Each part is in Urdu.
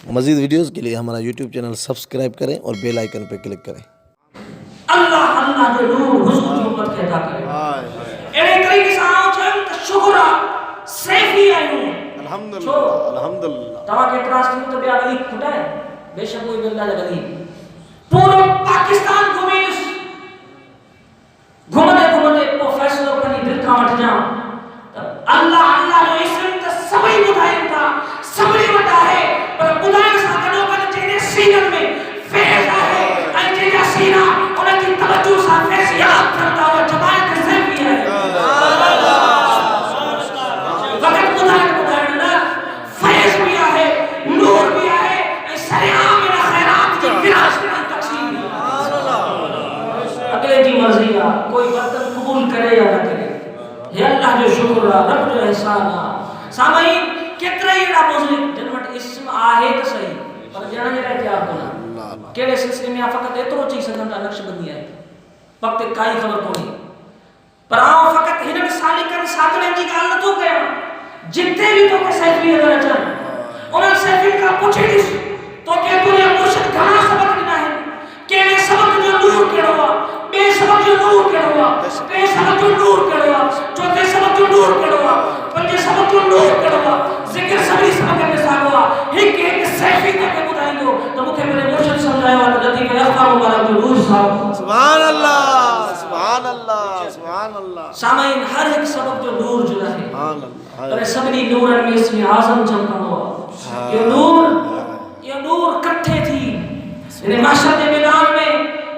مزید ویڈیوز کے لیے ہمارا یوٹیوب چینل سبسکرائب کریں اور بیل آئیکن پہ کلک کریں۔ اللہ اللہ جو نور حضور کی امت کے عطا کرے اے طریقے سے آؤ چاہیے تو شکرہ سیفی آئیوں الحمدللہ الحمدللہ تمہاں کے اعتراض کی تو بیا غلیب کھٹا ہے بے شک کوئی بندہ غلیب پورا پاکستان گھومیس گھومنے پروفیسر کنی دل کا مٹ جاؤں اللہ اللہ جو اسم تا سبھی بدھائیں تھا سبھی وٹا ہے پر بدھائیں سا کنو کن چینے سینن میں فیض ہے این چینے سینہ انہیں کی توجہ سا فیض یاد کرتا ہوا جبائیں کے سیفی ہے وقت بدھائیں نا فیض بھی ہے نور بھی ہے سریعہ میرا خیرات کی فراش میں تقسیم اگلے جی مرضیہ کوئی برتن قبول کرے یا نہ کرے ہے اللہ جو شکر رب جو احسان سامعین کتنا ہی رب موضوع جنوٹ اسم آہے تو صحیح پر جانا جرہ احتیار کرنا کیلے سلسلے میں فقط اترو چیز سکتا نقش بندی ہے وقت کائی خبر کو نہیں پر آؤں فقط ہنن سالی کر ساتھنے کی گال نہ تو گیا جتنے بھی تو کہ سیفی نظر چاہاں انہاں سیفی کا پوچھے دیس تو کہ تو یہ مرشد گھنا سبق دینا ہے کیلے سبق جو نور کے روا بے سبق جو نور کے روا بے سبق جو نور کے روا چوتھے سبق جو نور کے روا پنجے سبق جو نور کے روا ذکر سبھی سبق میں ساگوا ایک سیفی تک کے بتائیں گو تو مکہ میرے مرشد سمجھائے ہوا تو لطیف اخبار مبارک جو نور صاحب سبحان اللہ سبحان اللہ سبحان اللہ سامعین ہر ایک سبق جو نور جو ہے سبحان اللہ پر سبنی نورن میں اسم اعظم چمکا ہوا یہ نور کٹھے تھی یعنی معاشرت میدان میں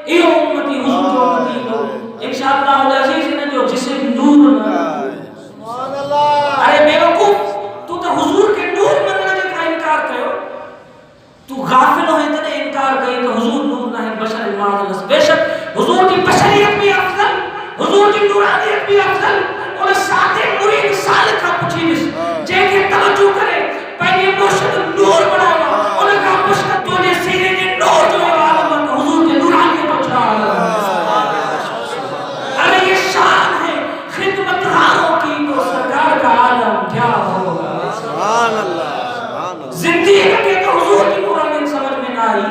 ایو امتی حضور جو امتی لو انشاءاللہ العزیز نے جو جسم نور سبحان اللہ ارے بے وقوف تو حضور کے نور مننے کا انکار کرو تو غافل ہوئے تنے انکار کئی تو حضور نور نہ ہے بشر المعظم بے شک حضور کی بشریت بھی افضل حضور کی نورانیت بھی افضل اور ساتھ مرید سالکہ پوچھی جس جے کے توجہ کرے پہلے مرشد نور بنایا انہیں کہا مشکل تو نے سینے نے نور جو ہے عالم کا حضور کے نورانیت کو چھاڑا ارے یہ شان ہے خدمت راروں کی تو سرکار کا عالم کیا ہوگا سبحان اللہ زندگی کے تو حضور کی نورانیت سمجھ میں نہ آئی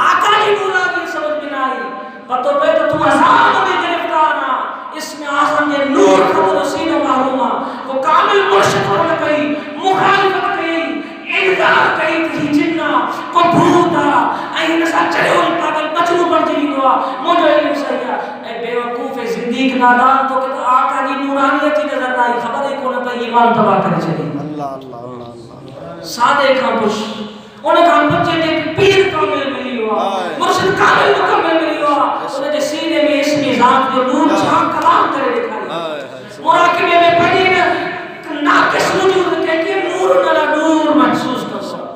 آقا کی نورانیت سمجھ میں نہ آئی پتو پہ تو تم عذاب میں گرفتارا اس میں آسان کے نور خبر سین و محرومہ وہ کامل مرشد ہونے کئی مخالفت کئی انکار کئی تھی جنہ کو بھوتا این نسا چلے ہوئی پاگل مجنو پر جی ہوا مجھے علم سیاح اے بے وقوف زندگی کے نادان تو کہ آقا کی نورانیت ہی نظر آئی خبر ایک ہونے پر ایمان تباہ کرے چلی اللہ اللہ اللہ سادے کھامپش انہیں کھامپش جینے پیر کامل ملی ہوا مرشد کامل مکمل ملی ہوا انہیں جے سینے میں اس نظام جو نور جہاں کلام کرے دکھائی مراقبے میں پڑھی ناکس وجود کہ نور نلا نور محسوس کر سکتا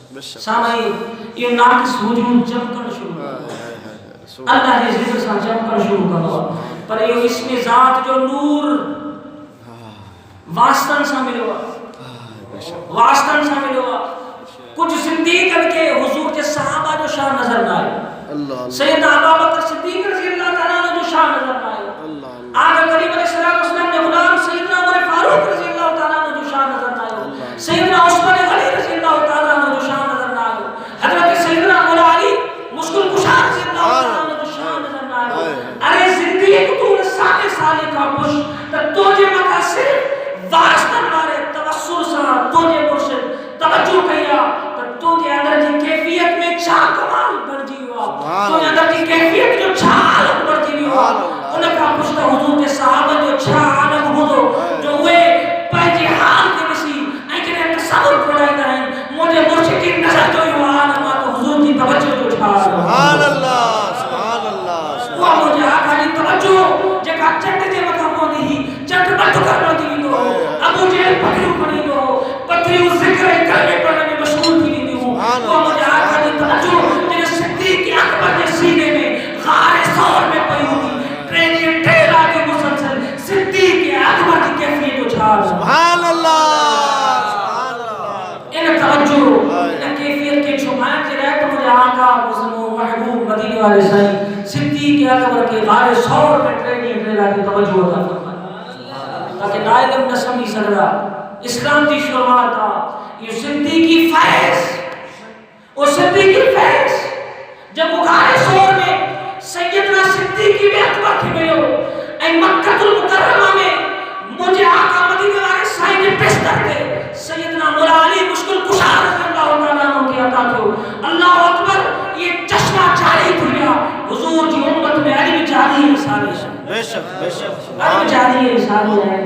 بے شک سامعین یہ ناکس وجود جم کر شروع اللہ نے ذکر سے جم کر شروع کروا پر یہ اس میں ذات جو نور واسطن شامل ہوا واسطن شامل ہوا کچھ صدیقن کے حضور کے صحابہ جو شاہ نظر نہ آئے سیدنا ابو بکر صدیق رضی اللہ تعالیٰ عنہ جو شاہ نظر نہ آئے آقا کریم علیہ السلام نے غلام سیدنا عمر فاروق رضی اللہ تعالیٰ عنہ جو شاہ نظر نہ آئے سیدنا عثمان غنی رضی اللہ تعالیٰ عنہ جو شاہ نظر نہ آئے حضرت سیدنا مولا علی مشکل کشا رضی اللہ تعالیٰ عنہ جو شاہ نظر نہ آئے ارے زندگی کو تو سانے سالے کا پش تو جے مکہ صرف واسطن والے توسل سا تو جے مرشد توجہ کیا تو کے اندر کی کیفیت میں چھا کمال بڑھ جی ہوا تو کے اندر کی کیفیت جو چھا عالم بڑھ جی ہوا انہیں کہا پوچھتا حضور کے صحابہ جو چھا عالم ہو دو جو ہوئے پہنچے حال کے نسی ایکنے تصور پڑھائیتا ہے مجھے مرشد کی نظر جو ہوا عالم تو حضور کی توجہ جو چھا سبحان اللہ سبحان اللہ وہ مجھے آقا کی توجہ جے کا چٹ جے مقام ہو نہیں چٹ بڑھ کرنا دی دو ابو جیل پکڑیوں پڑھی دو پتریوں ذکر کرنے پڑھنے میں مشغول بھی نہیں ہوں وہ مجھے آقا کی توجہ جنہیں صدیق اکبر کے سینے میں غار سور میں پئی ہوئی ٹرینی ٹھیلا کے مسلسل صدیق اکبر کی کیفیت اچھار سبحان اللہ سبحان اللہ ان توجہ ان کیفیت کے چھپائیں کے رہے تو مجھے آقا مسلم محبوب مدینے والے سائیں صدیق اکبر کے غار سور میں ٹرینی ٹھیلا کی توجہ ہوتا فرمایا تاکہ نائلم نہ سمجھ سکتا اسلام کی شروعات یہ صدیقی فیض جب غار سور میں سیدنا صدیق اکبر کی بیو اے مکہ المکرمہ میں مجھے آقا مدینے والے سائیں نے بستر دے سیدنا مولا علی مشکل کشا رضی اللہ تعالیٰ عنہ کی عطا کو اللہ اکبر یہ چشمہ جاری دنیا حضور کی امت میں علی جاری ہے سارے بے شک علی جاری ہے سارے